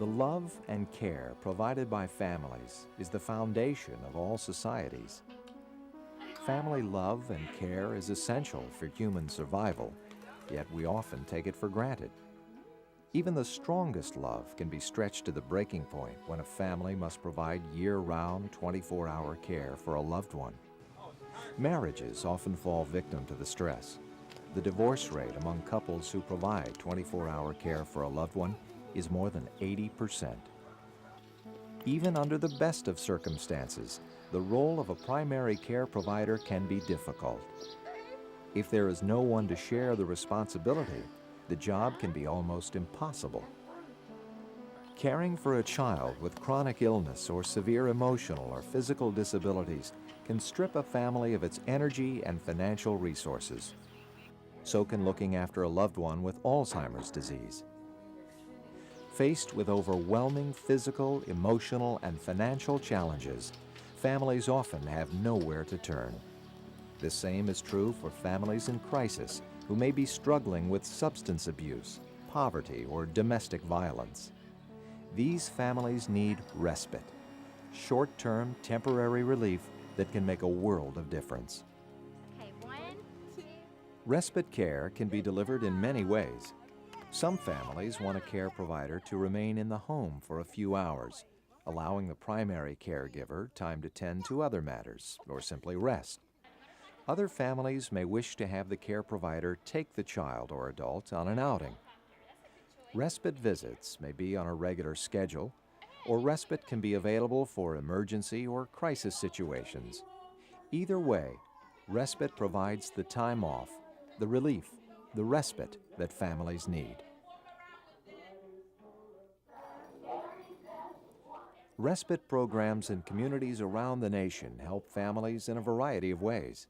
The love and care provided by families is the foundation of all societies. Family love and care is essential for human survival, yet we often take it for granted. Even the strongest love can be stretched to the breaking point when a family must provide year-round, 24-hour care for a loved one. Marriages often fall victim to the stress. The divorce rate among couples who provide 24-hour care for a loved one is more than 80%. Even under the best of circumstances, the role of a primary care provider can be difficult. If there is no one to share the responsibility, the job can be almost impossible. Caring for a child with chronic illness or severe emotional or physical disabilities can strip a family of its energy and financial resources. So can looking after a loved one with Alzheimer's disease. Faced with overwhelming physical, emotional, and financial challenges, families often have nowhere to turn. The same is true for families in crisis who may be struggling with substance abuse, poverty, or domestic violence. These families need respite, short-term, temporary relief that can make a world of difference. Okay, 1, 2. Respite care can be delivered in many ways. Some families want a care provider to remain in the home for a few hours, allowing the primary caregiver time to tend to other matters or simply rest. Other families may wish to have the care provider take the child or adult on an outing. Respite visits may be on a regular schedule, or respite can be available for emergency or crisis situations. Either way, respite provides the time off, the relief, the respite that families need. Respite programs in communities around the nation help families in a variety of ways.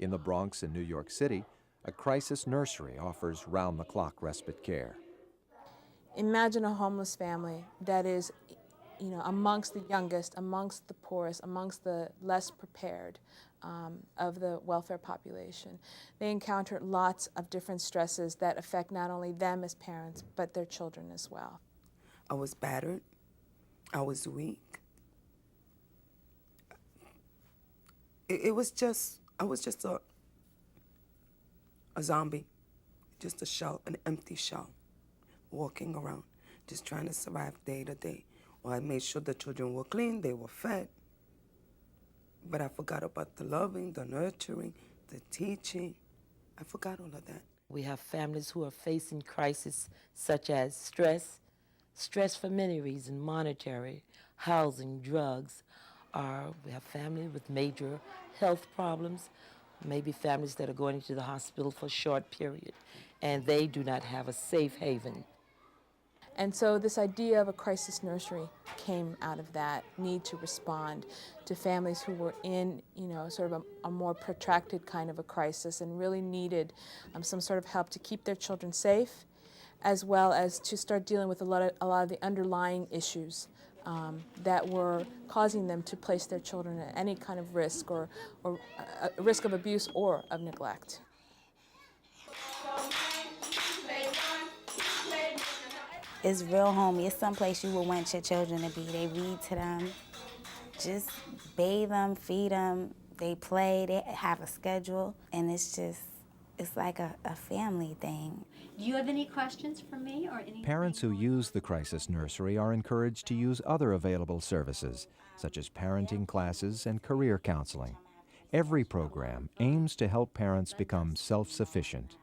In the Bronx and New York City, a crisis nursery offers round-the-clock respite care. Imagine a homeless family that is, amongst the youngest, amongst the poorest, amongst the less prepared of the welfare population. They encounter lots of different stresses that affect not only them as parents, but their children as well. I was battered. I was weak. I was just a zombie, just a shell, an empty shell, walking around, just trying to survive day to day. Well, I made sure the children were clean, they were fed, but I forgot about the loving, the nurturing, the teaching. I forgot all of that. We have families who are facing crises such as stress for many reasons, monetary, housing, drugs. We have families with major health problems, maybe families that are going into the hospital for a short period, and they do not have a safe haven. And so this idea of a crisis nursery came out of that need to respond to families who were in, sort of a more protracted kind of a crisis and really needed some sort of help to keep their children safe, as well as to start dealing with a lot of the underlying issues that were causing them to place their children at any kind of risk or risk of abuse or of neglect. It's real homey. It's someplace you would want your children to be. They read to them, just bathe them, feed them, they play, they have a schedule, and it's like a family thing. Do you have any questions for me or anything? Parents who use the crisis nursery are encouraged to use other available services, such as parenting classes and career counseling. Every program aims to help parents become self-sufficient.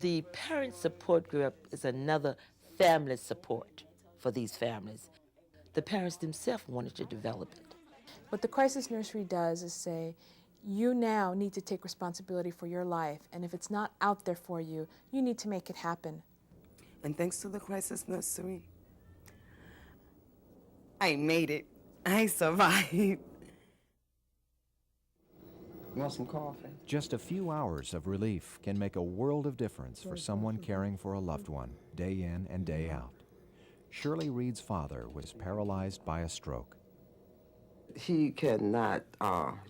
The parent support group is another family support for these families. The parents themselves wanted to develop it. What the crisis nursery does is say, you now need to take responsibility for your life, and if it's not out there for you, you need to make it happen. And thanks to the crisis nursery, I made it. I survived. Want some coffee? Just a few hours of relief can make a world of difference for someone caring for a loved one, day in and day out. Shirley Reed's father was paralyzed by a stroke. He cannot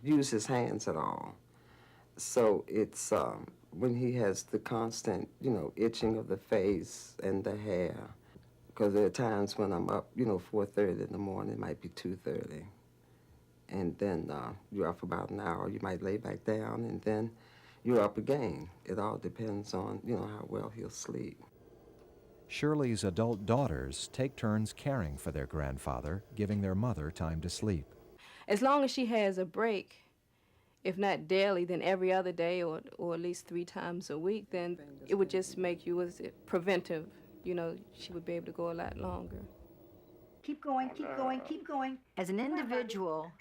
use his hands at all. So it's when he has the constant, itching of the face and the hair, Because there are times when I'm up, 4:30 in the morning, it might be 2:30. And then you're up about an hour. You might lay back down, and then you're up again. It all depends on, how well he'll sleep. Shirley's adult daughters take turns caring for their grandfather, giving their mother time to sleep. As long as she has a break, if not daily, then every other day or at least 3 times a week, then it would just make you preventive. She would be able to go a lot longer. Keep going, keep going, keep going. As an individual,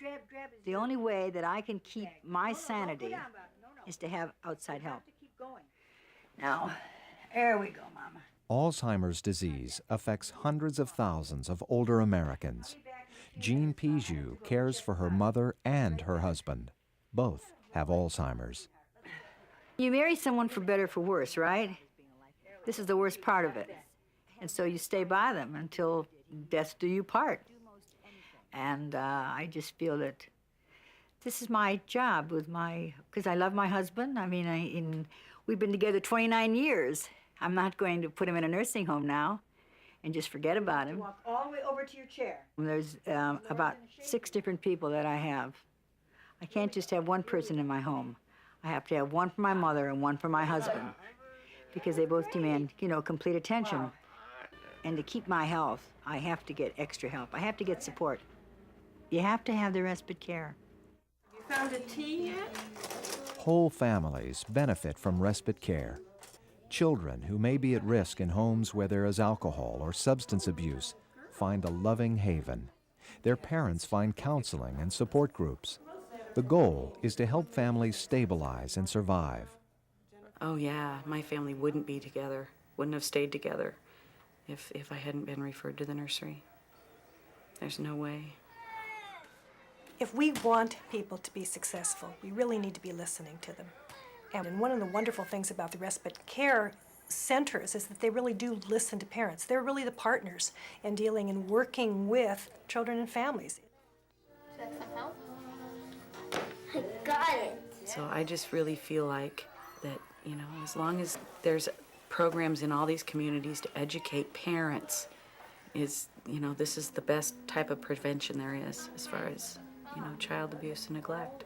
the only way that I can keep my sanity is to have outside help. Now, there we go, Mama. Alzheimer's disease affects hundreds of thousands of older Americans. Jean Pijou cares for her mother and her husband. Both have Alzheimer's. You marry someone for better or for worse, right? This is the worst part of it. And so you stay by them until death do you part. And I just feel that this is my job because I love my husband. I mean, we've been together 29 years. I'm not going to put him in a nursing home now and just forget about him. Walk all the way over to your chair. There's about 6 different people that I have. I can't just have one person in my home. I have to have one for my mother and one for my husband because they both demand, complete attention. And to keep my health, I have to get extra help. I have to get support. You have to have the respite care. You found a tea yet? Whole families benefit from respite care. Children who may be at risk in homes where there is alcohol or substance abuse find a loving haven. Their parents find counseling and support groups. The goal is to help families stabilize and survive. Oh yeah, my family wouldn't be together, wouldn't have stayed together if I hadn't been referred to the nursery. There's no way. If we want people to be successful, we really need to be listening to them. And one of the wonderful things about the respite care centers is that they really do listen to parents. They're really the partners in dealing and working with children and families. Should I have some help? I got it. So I just really feel like that, as long as there's programs in all these communities to educate parents, this is the best type of prevention there is as far as, child abuse and neglect.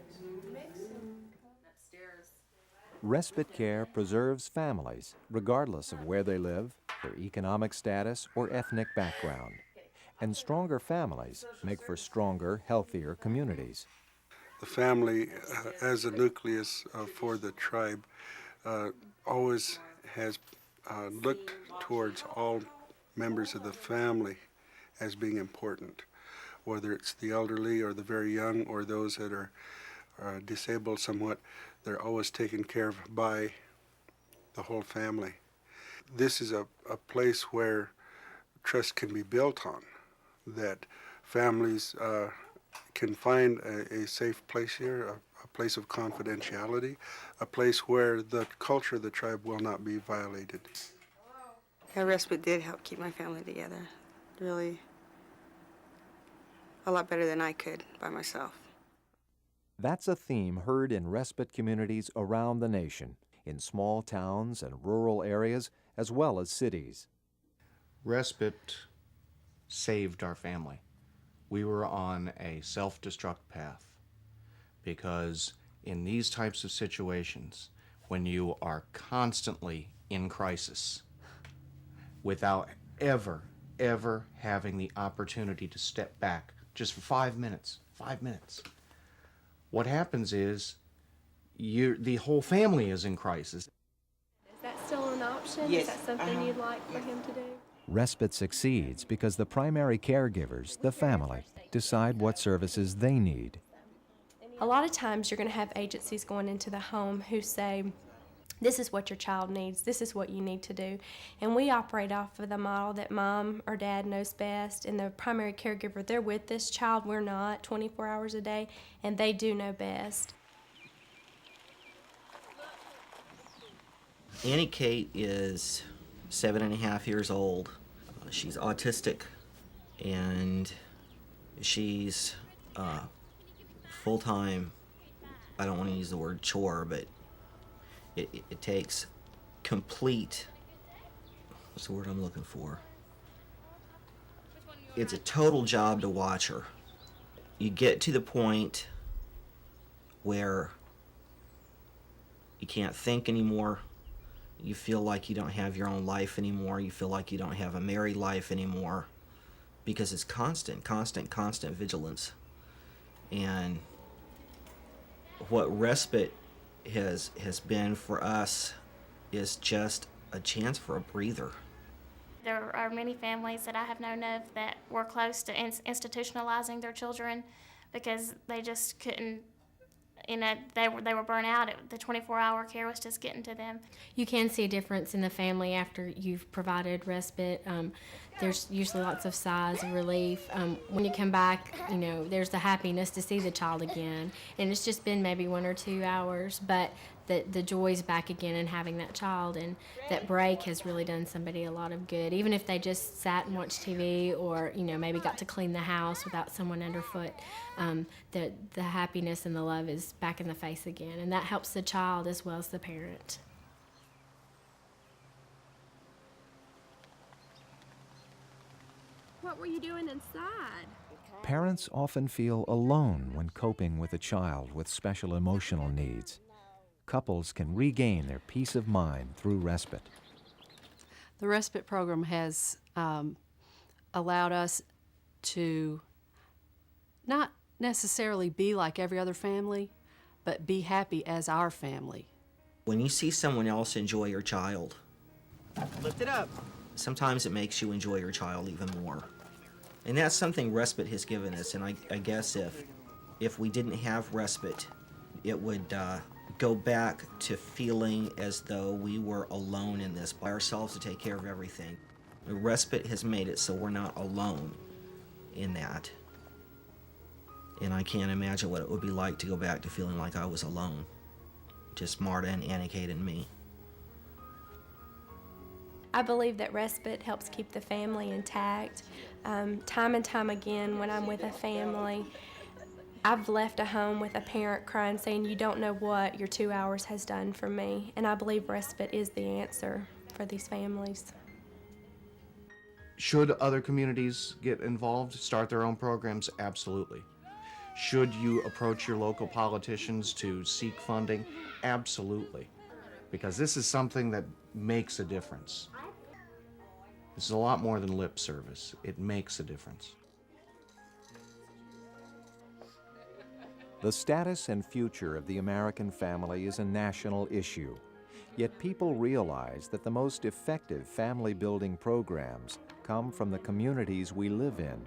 Respite care preserves families, regardless of where they live, their economic status, or ethnic background. And stronger families make for stronger, healthier communities. The family, as a nucleus for the tribe, always has looked towards all members of the family as being important, whether it's the elderly or the very young or those that are disabled somewhat. They're always taken care of by the whole family. This is a place where trust can be built on, that families can find a safe place here, a place of confidentiality, a place where the culture of the tribe will not be violated. Yeah, respite did help keep my family together, really a lot better than I could by myself. That's a theme heard in respite communities around the nation, in small towns and rural areas, as well as cities. Respite saved our family. We were on a self-destruct path because in these types of situations, when you are constantly in crisis without ever having the opportunity to step back just for 5 minutes, what happens is the whole family is in crisis. Is that still an option? Yes. Is that something you'd like for him to do? Respite succeeds because the primary caregivers, the family, decide what services they need. A lot of times you're going to have agencies going into the home who say, this is what your child needs, this is what you need to do. And we operate off of the model that mom or dad knows best, and the primary caregiver, they're with this child, we're not, 24 hours a day, and they do know best. Annie Kate is 7.5 years old. She's autistic, and she's full-time, I don't want to use the word chore, but it takes complete, what's the word I'm looking for? It's a total job to watch her. You get to the point where you can't think anymore. You feel like you don't have your own life anymore. You feel like you don't have a married life anymore, because it's constant vigilance. And what respite has been for us is just a chance for a breather. There are many families that I have known of that were close to institutionalizing their children because they just couldn't, they were burnt out. The 24-hour care was just getting to them. You can see a difference in the family after you've provided respite. There's usually lots of sighs of relief. When you come back, there's the happiness to see the child again. And it's just been maybe 1 or 2 hours, but the joy's back again in having that child. And that break has really done somebody a lot of good. Even if they just sat and watched TV or, maybe got to clean the house without someone underfoot, the happiness and the love is back in the face again. And that helps the child as well as the parent. What were you doing inside? Parents often feel alone when coping with a child with special emotional needs. Couples can regain their peace of mind through respite. The respite program has allowed us to not necessarily be like every other family, but be happy as our family. When you see someone else enjoy your child, lift it up. Sometimes it makes you enjoy your child even more. And that's something respite has given us. And I guess if we didn't have respite, it would go back to feeling as though we were alone in this by ourselves to take care of everything. Respite has made it so we're not alone in that. And I can't imagine what it would be like to go back to feeling like I was alone. Just Marta and Annie Kate and me. I believe that respite helps keep the family intact. Time and time again, when I'm with a family, I've left a home with a parent crying, saying, "You don't know what your 2 hours has done for me." And I believe respite is the answer for these families. Should other communities get involved, start their own programs? Absolutely. Should you approach your local politicians to seek funding? Absolutely. Because this is something that makes a difference. This is a lot more than lip service. It makes a difference. The status and future of the American family is a national issue. Yet people realize that the most effective family-building programs come from the communities we live in.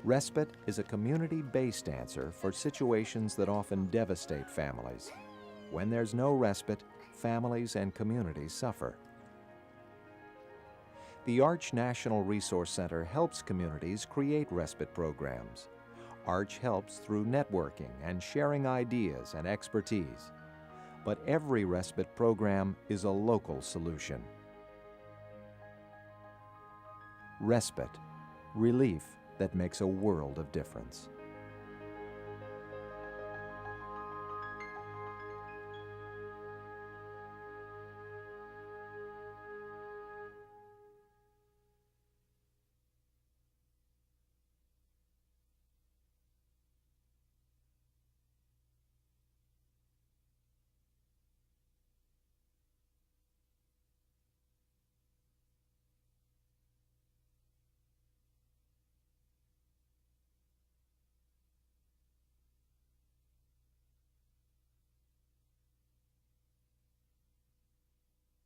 Respite is a community-based answer for situations that often devastate families. When there's no respite, families and communities suffer. The Arch National Resource Center helps communities create respite programs. Arch helps through networking and sharing ideas and expertise. But every respite program is a local solution. Respite, relief that makes a world of difference.